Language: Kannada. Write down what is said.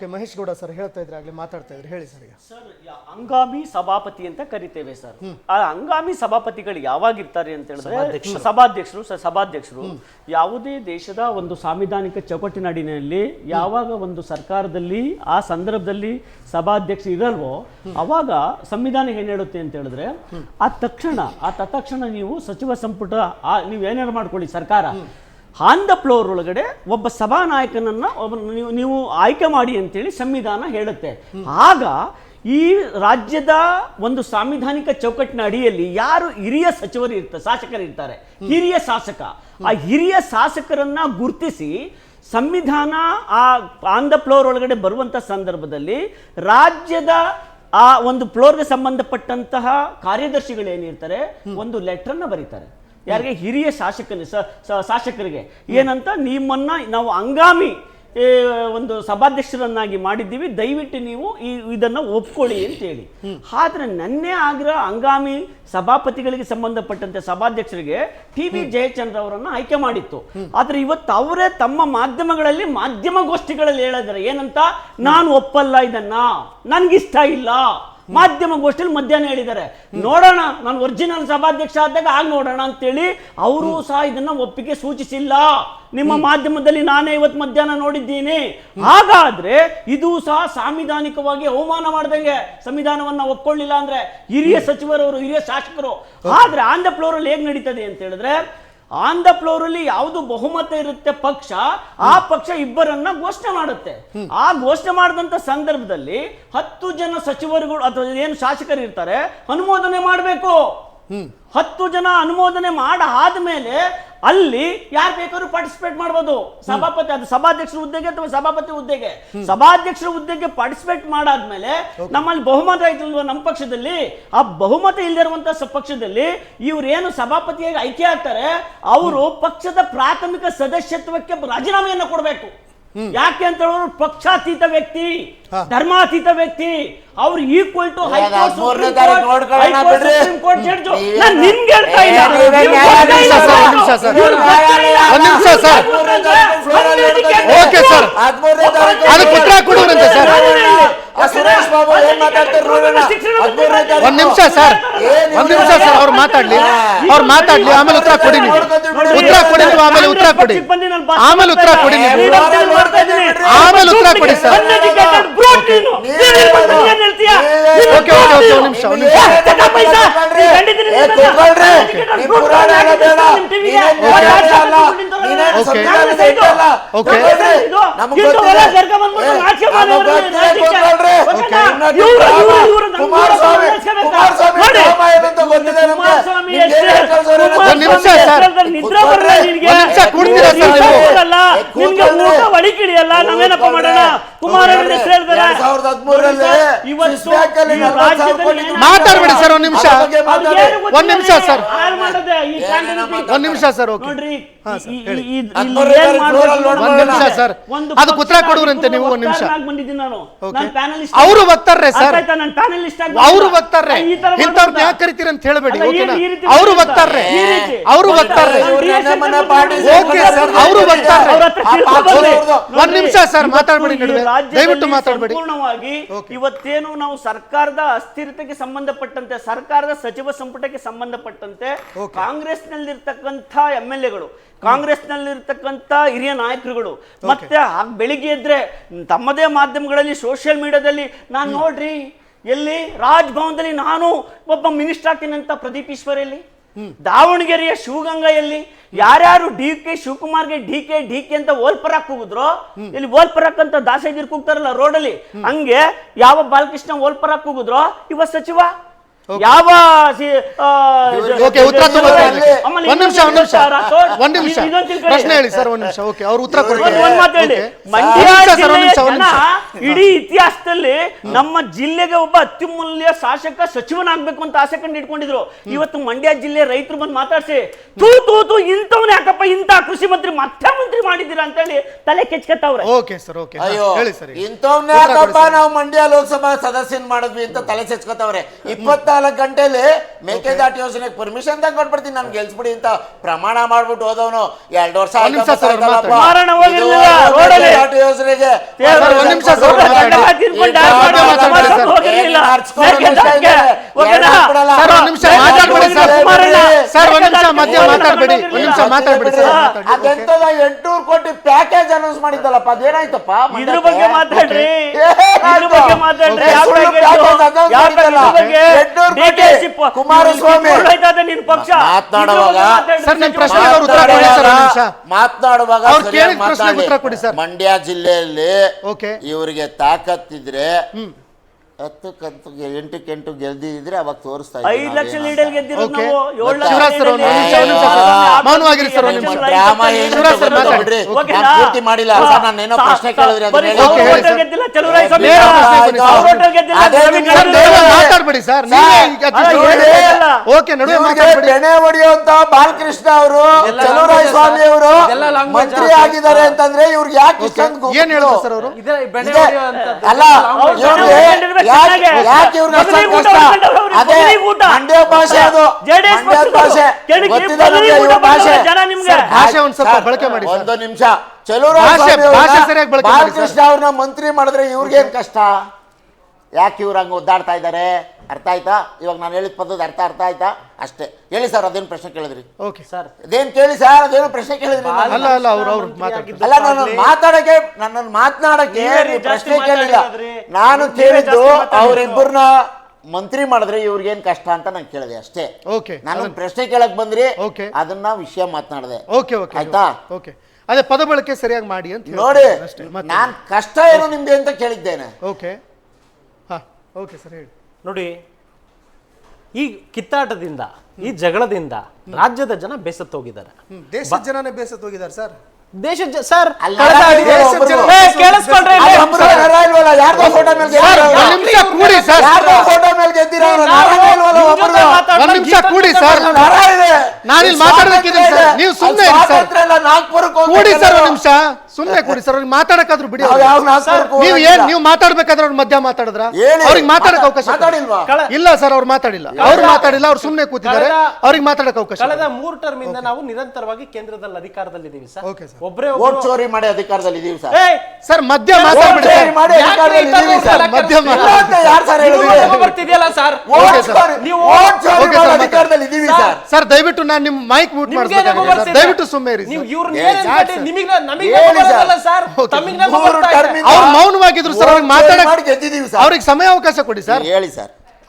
ಮಹೇಶ್ ಗೌಡ ಸರ್ ಹೇಳ್ತಾ ಇದ್ರೆ ಆಗ್ಲಿ ಮಾತಾಡ್ತಾ ಇದ್ರೆ ಹೇಳಿ ಸರ್. ಸರ್ ಹಂಗಾಮಿ ಸಭಾಪತಿ ಅಂತ ಕರಿತೇವೆ ಸರ್. ಆ ಹಂಗಾಮಿ ಸಭಾಪತಿಗಳು ಯಾವಾಗಿರ್ತಾರೆ ಅಂತ ಹೇಳಿದ್ರೆ ಸಭಾಧ್ಯಕ್ಷರು ಯಾವುದೇ ದೇಶದ ಒಂದು ಸಾಂವಿಧಾನಿಕ ಚೌಕಟ್ಟಿನಡಿನಲ್ಲಿ ಯಾವಾಗ ಒಂದು ಸರ್ಕಾರದಲ್ಲಿ ಆ ಸಂದರ್ಭದಲ್ಲಿ ಸಭಾಧ್ಯಕ್ಷ ಇರಲ್ವೋ ಅವಾಗ ಸಂವಿಧಾನ ಏನ್ ಹೇಳುತ್ತೆ ಅಂತ ಹೇಳಿದ್ರೆ ಆ ತತ್ಕ್ಷಣ ನೀವು ಸಚಿವ ಸಂಪುಟ ನೀವೇನಾರು ಮಾಡ್ಕೊಳ್ಳಿ ಸರ್ಕಾರ ಆನ್ ದ ಫ್ಲೋರ್ ಒಳಗಡೆ ಒಬ್ಬ ಸಭಾನಾಯಕನನ್ನ ನೀವು ಆಯ್ಕೆ ಮಾಡಿ ಅಂತೇಳಿ ಸಂವಿಧಾನ ಹೇಳುತ್ತೆ. ಆಗ ಈ ರಾಜ್ಯದ ಒಂದು ಸಾಂವಿಧಾನಿಕ ಚೌಕಟ್ಟಿನ ಅಡಿಯಲ್ಲಿ ಯಾರು ಹಿರಿಯ ಸಚಿವರು ಶಾಸಕರಿರ್ತಾರೆ, ಹಿರಿಯ ಶಾಸಕ, ಆ ಹಿರಿಯ ಶಾಸಕರನ್ನ ಗುರುತಿಸಿ ಸಂವಿಧಾನ ಆನ್ ದ ಫ್ಲೋರ್ ಒಳಗಡೆ ಬರುವಂತ ಸಂದರ್ಭದಲ್ಲಿ ರಾಜ್ಯದ ಆ ಒಂದು ಫ್ಲೋರ್ಗೆ ಸಂಬಂಧಪಟ್ಟಂತಹ ಕಾರ್ಯದರ್ಶಿಗಳೇನಿರ್ತಾರೆ ಒಂದು ಲೆಟರ್ನ ಬರೀತಾರೆ. ಯಾರಿಗೆ? ಹಿರಿಯ ಶಾಸಕರಿಗೆ ಏನಂತ, ನಿಮ್ಮನ್ನ ನಾವು ಹಂಗಾಮಿ ಒಂದು ಸಭಾಧ್ಯಕ್ಷರನ್ನಾಗಿ ಮಾಡಿದ್ದೀವಿ, ದಯವಿಟ್ಟು ನೀವು ಇದನ್ನ ಒಪ್ಕೊಳ್ಳಿ ಅಂತ ಹೇಳಿ. ಆದ್ರೆ ನನ್ನೇ ಆಗ್ರಹ ಹಂಗಾಮಿ ಸಭಾಪತಿಗಳಿಗೆ ಸಂಬಂಧಪಟ್ಟಂತೆ ಸಭಾಧ್ಯಕ್ಷರಿಗೆ ಟಿ.ಬಿ. ಜಯಚಂದ್ರ ಅವರನ್ನು ಆಯ್ಕೆ ಮಾಡಿತ್ತು. ಆದ್ರೆ ಇವತ್ತು ಅವರೇ ತಮ್ಮ ಮಾಧ್ಯಮಗಳಲ್ಲಿ ಮಾಧ್ಯಮಗೋಷ್ಠಿಗಳಲ್ಲಿ ಹೇಳಿದ್ರೆ ಏನಂತ, ನಾನು ಒಪ್ಪಲ್ಲ, ಇದನ್ನ ನನ್ಗಿಷ್ಟ ಇಲ್ಲ. ಮಾಧ್ಯಮಗೋಷ್ಠಿಯಲ್ಲಿ ಮಧ್ಯಾಹ್ನ ಹೇಳಿದ್ದಾರೆ, ನೋಡೋಣ ನಾನು ಒರಿಜಿನಲ್ ಸಭಾಧ್ಯಕ್ಷ ಆದಾಗ ಆಗ ನೋಡೋಣ ಅಂತೇಳಿ ಅವರು ಸಹ ಇದನ್ನ ಒಪ್ಪಿಗೆ ಸೂಚಿಸಿಲ್ಲ. ನಿಮ್ಮ ಮಾಧ್ಯಮದಲ್ಲಿ ನಾನೇ ಇವತ್ತು ಮಧ್ಯಾಹ್ನ ನೋಡಿದ್ದೀನಿ. ಹಾಗಾದ್ರೆ ಇದು ಸಹ ಸಾಂವಿಧಾನಿಕವಾಗಿ ಅವಮಾನ ಮಾಡ್ದಂಗೆ. ಸಂವಿಧಾನವನ್ನ ಒಪ್ಕೊಳ್ಳಿಲ್ಲ ಅಂದ್ರೆ ಹಿರಿಯ ಸಚಿವರವರು, ಹಿರಿಯ ಶಾಸಕರು. ಆದ್ರೆ ಆನ್ ದ ಫ್ಲೋರ್ ಅಲ್ಲಿ ಹೇಗ್ ನಡೀತದೆ ಅಂತ ಹೇಳಿದ್ರೆ, ಆನ್ ದ ಫ್ಲೋರ್ ಅಲ್ಲಿ ಯಾವುದು ಬಹುಮತ ಇರುತ್ತೆ ಪಕ್ಷ, ಆ ಪಕ್ಷ ಇಬ್ಬರನ್ನ ಘೋಷಣೆ ಮಾಡುತ್ತೆ. ಆ ಘೋಷಣೆ ಮಾಡಿದಂತ ಸಂದರ್ಭದಲ್ಲಿ 10 ಜನ ಸಚಿವರುಗಳು ಅಥವಾ ಏನು ಶಾಸಕರು ಇರ್ತಾರೆ ಅನುಮೋದನೆ ಮಾಡಬೇಕು. 10 ಜನ ಅನುಮೋದನೆ ಆದ್ಮೇಲೆ ಅಲ್ಲಿ ಯಾರು ಬೇಕಾದ್ರೂ ಪಾರ್ಟಿಸಿಪೇಟ್ ಮಾಡಬಹುದು. ಸಭಾಪತಿ, ಅದು ಸಭಾಧ್ಯಕ್ಷರ ಹುದ್ದೆಗೆ ಅಥವಾ ಸಭಾಪತಿ ಹುದ್ದೆಗೆ. ಸಭಾಧ್ಯಕ್ಷರ ಹುದ್ದೆಗೆ ಪಾರ್ಟಿಸಿಪೇಟ್ ಮಾಡಾದ್ಮೇಲೆ ನಮ್ಮಲ್ಲಿ ಬಹುಮತ ಐತಲ್ವ ನಮ್ಮ ಪಕ್ಷದಲ್ಲಿ, ಆ ಬಹುಮತ ಇಲ್ಲದಿರುವಂತಹ ಪಕ್ಷದಲ್ಲಿ ಇವ್ರೇನು ಸಭಾಪತಿಯಾಗಿ ಆಯ್ಕೆ ಆಗ್ತಾರೆ ಅವರು ಪಕ್ಷದ ಪ್ರಾಥಮಿಕ ಸದಸ್ಯತ್ವಕ್ಕೆ ರಾಜೀನಾಮೆಯನ್ನು ಕೊಡಬೇಕು. ಯಾಕೆ ಅಂತ ಹೇಳಿದ್ರು ಪಕ್ಷಾತೀತ ವ್ಯಕ್ತಿ, ಧರ್ಮಾತೀತ ವ್ಯಕ್ತಿ, ಅವ್ರು equal to high court, supreme court judge. ನಾನು ನಿಮ್ಗೆ ಹೇಳ್ತಾ ಇಲ್ಲ, ಓಕೆ ಸರ್, ಅದಕ್ಕೆ ಉತ್ತರ ಕೊಡುವಂತೆ ಸರ್. ಸುರೇಶ್ ಬಾಬು ಏನ್ ಮಾತಾಡ್ತಾರೆ? ಒಂದ್ ನಿಮಿಷ ಸರ್, ಅವ್ರು ಮಾತಾಡ್ಲಿ, ಆಮೇಲೆ ಉತ್ತರ ಕೊಡಿ. ನೀವು ಉತ್ತರ ಕೊಡಿ, ನೀವು ಆಮೇಲೆ ಉತ್ತರ ಕೊಡಿ, ಆಮೇಲೆ ಉತ್ತರ ಕೊಡಿ, ಆಮೇಲೆ ಉತ್ತರ ಕೊಡಿ ಸರ್. ಓಕೆ ಓಕೆ, ಒಂದ್ ನಿಮಿಷ ನಾವೇನಪ್ಪ ಮಾಡೋಣ? ಕುಮಾರಣ್ಣ ಮಾತಾಡ್ಬೇಡಿ ಸರ್, ಒಂದ್ ನಿಮಿಷ ಸರ್, ಒಂದ್ ನಿಮಿಷ ಸರ್. ಓಕೆ ಒಂದ್ ನಿಮಿಷ ಸರ್, ಅದಕ್ಕೆ ಉತ್ತರ ಕೊಡುವಂತೆ ನೀವು. ಒಂದ್ ನಿಮಿಷ, ಅವರು ವಕ್ತಾರ್ರೆ ಸರ್, ಅವರು ವಕ್ತಾರ್ರೆ, ಇಂಥವ್ರನ್ನ ಯಾಕೆ ಕರಿತೀರ ಅಂತ ಹೇಳಬೇಡಿ. ಅವರು ವಕ್ತಾರ್ರೆ, ಓಕೆ ಸರ್, ಅವರು ವಕ್ತಾರ್ರೆ. ಒಂದ್ ನಿಮಿಷ ಸರ್, ಮಾತಾಡ್ಬೇಡಿ, ದಯವಿಟ್ಟು ಮಾತಾಡ್ಬೇಡಿ. ಪೂರ್ಣವಾಗಿ ಇವತ್ತೇನು ನಾವು ಸರ್ಕಾರದ ಅಸ್ಥಿರತೆಗೆ ಸಂಬಂಧಪಟ್ಟಂತೆ, ಸರ್ಕಾರದ ಸಚಿವ ಸಂಪುಟಕ್ಕೆ ಸಂಬಂಧಪಟ್ಟಂತೆ ಕಾಂಗ್ರೆಸ್ನಲ್ಲಿರ್ತಕ್ಕಂಥ MLA-ಗಳು, ಕಾಂಗ್ರೆಸ್ನಲ್ಲಿರ್ತಕ್ಕಂಥ ಹಿರಿಯ ನಾಯಕರುಗಳು ಮತ್ತೆ ಬೆಳಿಗ್ಗೆ ಎದ್ರೆ ತಮ್ಮದೇ ಮಾಧ್ಯಮಗಳಲ್ಲಿ ಸೋಷಿಯಲ್ ಮೀಡಿಯಾದಲ್ಲಿ ನಾನು ನೋಡ್ರಿ ಎಲ್ಲಿ ರಾಜಭವನದಲ್ಲಿ ನಾನು ಒಬ್ಬ ಮಿನಿಸ್ಟರ್ ಆಗ್ತೀನಿ ಅಂತ ಪ್ರದೀಪ್ ಈಶ್ವರಲ್ಲಿ, ದಾವಣಗೆರೆಯ ಶಿವಗಂಗೆಯಲ್ಲಿ ಯಾರ್ಯಾರು DK ಶಿವಕುಮಾರ್ಗೆ ಡಿಕೆ ಅಂತ ಓಲ್ಪರಾಕ್ ಕೂಗಿದ್ರು, ಇಲ್ಲಿ ಓಲ್ಪರಾಕ್ ಅಂತ ದಾಸೇದಿರ್ ಕೂಗ್ತಾರಲ್ಲ ರೋಡಲ್ಲಿ, ಹಂಗೆ ಯಾವ ಬಾಲಕೃಷ್ಣ ಓಲ್ಪರಾಕ್ ಕೂಗಿದ್ರು ಇವ ಸಚಿವ, ಯಾವ ಇಡೀ ಇತಿಹಾಸದಲ್ಲಿ ನಮ್ಮ ಜಿಲ್ಲೆಗೆ ಒಬ್ಬ ಅತ್ಯುಮೂಲ್ಯ ಶಾಸಕ ಸಚಿವನಾಗ್ಬೇಕು ಅಂತ ಆಸೆ ಕಂಡು ಇಟ್ಕೊಂಡಿದ್ರು. ಇವತ್ತು ಮಂಡ್ಯ ಜಿಲ್ಲೆ ರೈತರು ಬಂದು ಮಾತಾಡ್ಸಿ ತೂ ಇಂಥವ್ನ ಯಾಕಪ್ಪ ಇಂಥ ಕೃಷಿ ಮಂತ್ರಿ ಮಂತ್ರಿ ಮಾಡಿದ್ದೀರಾ ಅಂತ ಹೇಳಿ ತಲೆ ಕೆಚ್ಕತ್ತವ್ರೆ. ಇಂಥವ್ನ ಯಾಕಪ್ಪ ನಾವು ಮಂಡ್ಯ ಲೋಕಸಭಾ ಸದಸ್ಯನ್ ಮಾಡಿದ್ವಿ ಅಂತ ತಲೆ ಕೆಚ್ಕತ್ತವ್ರೆ. 24 ಗಂಟೆಲಿ ಮೇಕೆದಾಟು ಯೋಜನೆಗೆ ಪರ್ಮಿಷನ್ ತಗೊಂಡು ಕೊಟ್ಬಿಡ್ತೀನಿ, ನಾನು ಗೆಲ್ಸ್ಬಿಡಿ ಅಂತ ಪ್ರಮಾಣ ಮಾಡ್ಬಿಟ್ಟು ಹೋದವನು 2 ವರ್ಷ ಯೋಜನೆಗೆ ಸರ್ ಅವ್ರು ಮಾತಾಡಿ. ಸರ್ ಒಂದ್ ನಿಮಿಷ ಮಾತಾಡ್ಬೇಡಿ ಸರ್. ಸರ್ ಒಂದ್ ನಿಮಿಷ ಮಧ್ಯ ಮಾತಾಡ್ಬೇಡಿ. ಒಂದ್ ನಿಮಿಷ ಮಾತಾಡ್ಬೇಡಿ ಸರ್. ಅದೆಂತದ 800 ಕೋಟಿ ಪ್ಯಾಕೇಜ್ ಅನೌನ್ಸ್ ಮಾಡಿದ್ದಲ್ಲಪ್ಪ, ಅದೇನಾಯ್ತಪ್ಪ? ಇದ್ರ ಬಗ್ಗೆ ಮಾತಾಡ್ರಿ. ಕುಮಾರಸ್ವಾಮಿ ಮಾತನಾಡುವಾಗ ಸರ್ ನಿಮ್ ಪ್ರಶ್ನೆಗೆ ಅವ್ರು ಉತ್ತರ ಕೊಡಿ ಸರ್. ಒಂದ್ ನಿಮಿಷ ಮಾತನಾಡುವಾಗ ಅವ್ರು ಕೇಳಿದ ಪ್ರಶ್ನೆಗೆ ಉತ್ತರ ಕೊಡಿ ಸರ್. ಮಂಡ್ಯ ಜಿಲ್ಲೆಯಲ್ಲಿ ಓಕೆ ಇವರಿಗೆ ತಾಕತ್ತಿದ್ರೆ 10-8 ಗೆಲ್ದಿದ್ರೆ ಅವಾಗ ತೋರಿಸ್ತಾ 5 ಲಕ್ಷ ಲೀಡರ್ ಗೆದ್ದಿರೋದು ಓಕೆ. ನಾವು. 7 ಲಕ್ಷ ಶಿವರಾಜ್ ಸರ್ ಒಂದ್ ನಿಮಿಷ, ಒಂದ್ ನಿಮಿಷ ಸರ್. ಮೌನವಾಗಿರಿ ಸರ್ ಒಂದ್ ನಿಮಿಷ. ಡ್ರಾಮ ಏನು ಶಿವರಾಜ್ ಸರ್ ಮಾತಾಡಿ. ನಾನು ಪೂರ್ತಿ ಮಾಡಿಲ್ಲ ಸರ್, ನಾನು ಏನೋ ಪ್ರಶ್ನೆ ಕೇಳಿದ್ರೆ ಅದನ್ನ ಹೇಳಿ. ಓಕೆ, ಹೇಳಿ ಸರ್. ಗೆದ್ದಿಲ್ಲ ಚಲುವರಾಯ ಸ್ವಾಮಿ. ನೇರ ಪ್ರಶ್ನೆ ಬನ್ನಿ ಸರ್. ಹೋಟೆಲ್ ಗೆದ್ದಿಲ್ಲ ಅದೇ ರವಿ ನಿಮ್ಗೆ ಗಂಗಾಧರ್ ನೇರ ಅವರು. ಮಾತಾಡ್ಬೇಡಿ ಸರ್. ನೀವೇ ಈಗ ಓಕೆ ನಡುವೆ ಮಾತಾಡ್ಬೇಡಿ. ಬೆಣೆ ಹೊಡೆಯುವಂತ ಬಾಲಕೃಷ್ಣ ಅವರು, ಚಲುವರಾಯ ಸ್ವಾಮಿ ಅವರು ಮಂತ್ರಿ ಆಗಿದ್ದಾರೆ ಅಂತಂದ್ರೆ ಇವ್ರಿಗೆ ಯಾಕೆ ಇಷ್ಟೊಂದು ಏನ್ ಹೇಳಿದ್ರು ಸರ್ ಅವರು? ಅಲ್ಲ ಇವ್ರಿಗೆ ಯಾಕೆ ಇವ್ರಿಗೆ ಅಷ್ಟೊಂದು ಕಷ್ಟ? ಅದೇ ಮಂಡ್ಯ ಭಾಷೆ, ಅದು ಮಂಡ್ಯ ಭಾಷೆ ಗೊತ್ತಿದೆ ನಮ್ಗೆ, ಇವ್ರ ಭಾಷೆ. ಭಾಷೆ ಒಂದ್ ಸ್ವಲ್ಪ ಬಳಕೆ ಮಾಡಿ ಸರ್. ಒಂದು ನಿಮಿಷ. ಚಲುವರಾಯ ಭಾಷೆ ಸರಿಯಾಗಿ ಬಳಕೆ ಮಾಡಿ ಸರ್. ಬಾಲಕೃಷ್ಣ ಅವ್ರನ್ನ ಮಂತ್ರಿ ಮಾಡಿದ್ರೆ ಇವ್ರಿಗೇನ್ ಕಷ್ಟ? ಯಾಕೆ ಇವ್ರು ಹಂಗ ಒದ್ದಾಡ್ತಾ ಇದ್ದಾರೆ? ಅರ್ಥ ಆಯ್ತಾ? ಇವಾಗ ನಾನು ಹೇಳಿದ ಪದದ ಅರ್ಥ ಆಯ್ತಾ? ಅಷ್ಟೇ ಹೇಳಿ ಸರ್. ಅದೇನು ಪ್ರಶ್ನೆ ಕೇಳಿದ್ರಿ? Okay sir. ಅದೇನ್ ಕೇಳಿ ಸರ್, ಅದೇನು ಪ್ರಶ್ನೆ ಕೇಳಿದ್ರಿ? ಅಲ್ಲ ಅಲ್ಲ ಅವ್ರು ಮಾತಾಡ್ತಾರೆ. ಅಲ್ಲ, ನನ್ನನ್ನು ಮಾತನಾಡಕ್ಕೆ ನೀವು ಪ್ರಶ್ನೆ ಕೇಳಿಲ್ಲ. ನಾನು ಕೇಳಿದ್ದು ಅವರಿಬ್ಬರನ್ನ ಮಂತ್ರಿ ಮಾಡಿದ್ರೆ ಇವ್ರಿಗೇನ್ ಕಷ್ಟ ಅಂತ ನಾನು ಕೇಳಿದೆ ಅಷ್ಟೇ. ಓಕೆ. ನಾನು ಪ್ರಶ್ನೆ ಕೇಳಕ್ ಬಂದ್ರಿ, ಓಕೆ. ಅದನ್ನ ವಿಷಯ ಮಾತನಾಡಿದೆ. ಓಕೆ ಓಕೆ ಆಯ್ತಾ? ಓಕೆ. ಅದೇ ಪದ ಬಳಕೆ ಸರಿಯಾಗಿ ಮಾಡಿ ಅಂತ ಹೇಳಿ ನೋಡಿ, ಅಷ್ಟೇ. ಮತ್ತೆ ನಾನ್ ಕಷ್ಟ ಏನು ನಿಮ್ಗೆ ಅಂತ ಕೇಳಿದ್ದೇನೆ. ಓಕೆ. ಹಾ ಓಕೆ ಸರ್ ಹೇಳಿ. ನೋಡಿ, ಈ ಕಿತ್ತಾಟದಿಂದ, ಈ ಜಗಳದಿಂದ ರಾಜ್ಯದ ಜನ ಬೇಸತ್ತು ಹೋಗಿದ್ದಾರೆ. ದೇಶದ ಜನನೇ ಬೇಸತ್ತು ಹೋಗಿದ್ದಾರೆ ಸರ್. ದೇಶದ ಸರ್ ಅಲ್ಲ, ಕೇಳಿಸ್ಕೊಳ್ರಿ. ಯಾರ್ದೋ ಫೋಟೋ ಮೇಲೆ ಗೆದ್ದಿರೋ ಒಂದ್ ನಿಮಿಷ ಕೂಡಿ ಸರ್. ಯಾರ್ದೋ ಫೋಟೋ ಮೇಲೆ ಗೆದ್ದಿರೋ ಒಂದ್ ನಿಮಿಷ ಕೂಡಿ ಸರ್. ನಾನಿಲ್ಲಿ ಮಾತಾಡೋದಕ್ಕಿದ್ದೀನಿ ಸರ್. ನೀವು ಸುಮ್ಮನೆ ಇರಿ ಸರ್. ಕೂಡಿ ಸರ್ ಒಂದ್ ನಿಮಿಷ. ಸುಮ್ಮನೆ ಕೂಡಿ ಸರ್. ಅವ್ರಿಗೆ ಮಾತಾಡಕ್ಕಾದ್ರೂ ಬಿಡಿ. ನೀವು ಮಾತಾಡ್ಬೇಕಾದ್ರೆ ಅವ್ರ ಮಧ್ಯ ಮಾತಾಡಿದ್ರ ಅವ್ರಿಗೆ ಮಾತಾಡಕ್ ಅವಕಾಶ ಮಾತಾಡಿಲ್ವಾ? ಇಲ್ಲ ಸರ್. ಅವ್ರು ಮಾತಾಡಿಲ್ಲ. ಅವ್ರು ಮಾತಾಡಿಲ್ಲ. ಅವ್ರು ಸುಮ್ಮನೆ ಕೂತಿದ್ದಾರೆ. ಅವ್ರಿಗೆ ಮಾತಾಡಕ್ ಅವಕಾಶ ಕಳೆದ 3 ಟರ್ಮ್ ಇಂದ ನಾವು ನಿರಂತರವಾಗಿ ಕೇಂದ್ರದಲ್ಲಿ ಅಧಿಕಾರದಲ್ಲಿದ್ದೀವಿ ಸರ್. Okay sir. ಒಬ್ಬರೇ ವೋಟ್ ಚೋರಿ ಮಾಡಿ ಅಧಿಕಾರದಲ್ಲಿ ಇದೀವಿ ಸರ್. ಸರ್ ಮಧ್ಯ ಮಾತಾಡ್ಬಿಡಿ ಸರ್. ಮಾಡಿ ಅಧಿಕಾರದಲ್ಲಿ ಇದೀವಿ ಸರ್. ಮಧ್ಯ ಇಲ್ಲ ಅಂತ ಯಾರು ಸರ್ ಹೇಳಿದ್ರು? ಬರ್ತಿದೆಯಲ್ಲ ಸರ್. ನೀವು ವೋಟ್ ಚೋರಿ ಮಾಡಿ ಅಧಿಕಾರದಲ್ಲಿ ಇದೀವಿ ಸರ್. ಸರ್ ದಯವಿಟ್ಟು ನಾನು ನಿಮ್ಮ ಮೈಕ್ ಮ್ಯೂಟ್ ಮಾಡ್ಬೇಕಾಗಿದೆ. ದಯವಿಟ್ಟು ಸುಮ್ಮನೆ ಇರಿ ನೀವು ಸರ್. ಇವ್ರನ್ನ ಸರ್. ಅವ್ರು ಮೌನವಾಗಿದ್ರು ಸರ್. ಅವ್ರಿಗೆ ಮಾತಾಡಕ್ ಗೆದ್ದಿದ್ದೀವಿ ಸರ್. ಅವ್ರಿಗೆ ಸಮಯ ಅವಕಾಶ ಕೊಡಿ ಸರ್. ಹೇಳಿ ಸರ್.